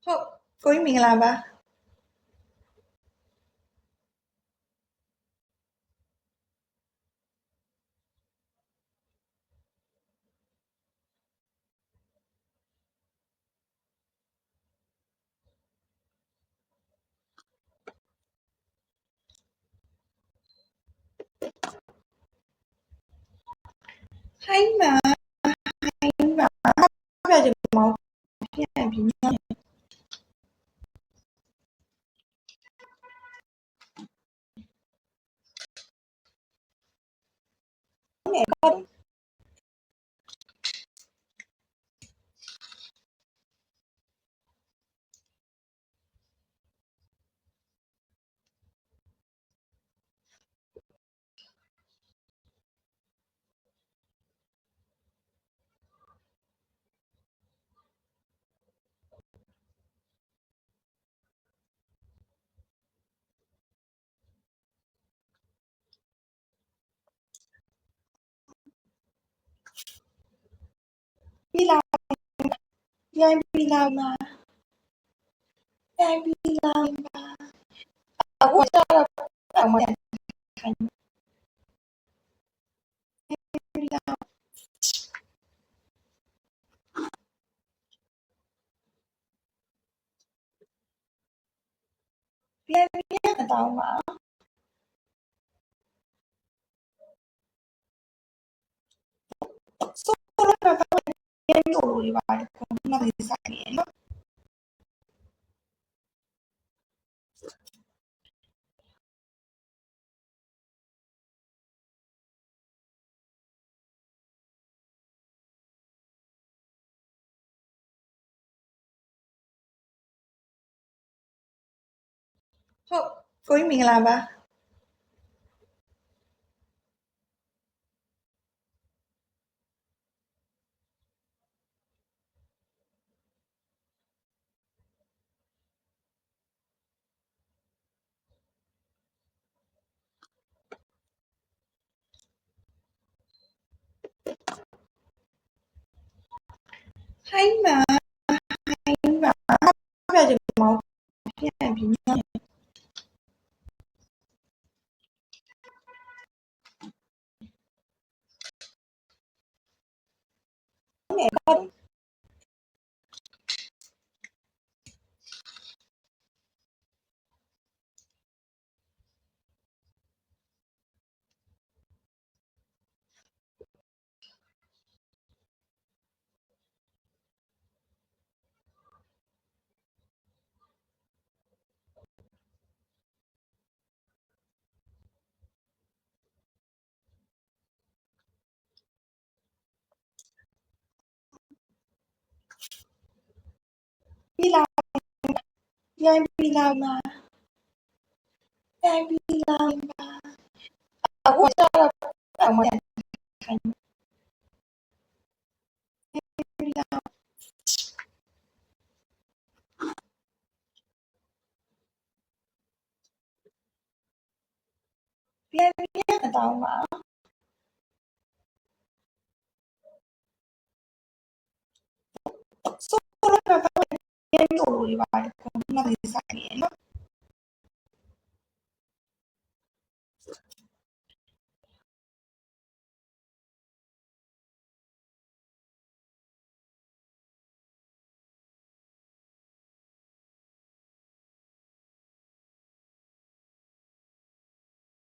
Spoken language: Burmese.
ဟုတ်ကိုကြီးမင်္ဂလာပါဟိုင်းမှာပြကြမောင်းပြန်ပြီးညနေတော့ပြီးလာပြန်ပြီးလာမှာပြန်ပြီးလာမှာအခုကျတော့အမခိုင်းပြီးလာပြန်ပြန်တောင်းပါဆိုတော့ပြန်ပြန်လို့ရပါတယ်ခုနကစားနေနော်ဟုတ်ကိုကြီးမင်္ဂလာပါဟိုင်းမှာပြကြမောင်းပြန်ပြီးညနေတော့ပြီးလာပြန်ပြီးလာမှာပြန်ပြီးလာမှာအခုကျတော့အမခိုင်းပြီးလာပြန်ပြန်တောင်းပါဆိုတော့ပြန်ပြန်လို့ရပါတယ်ခုနကစားနေနော်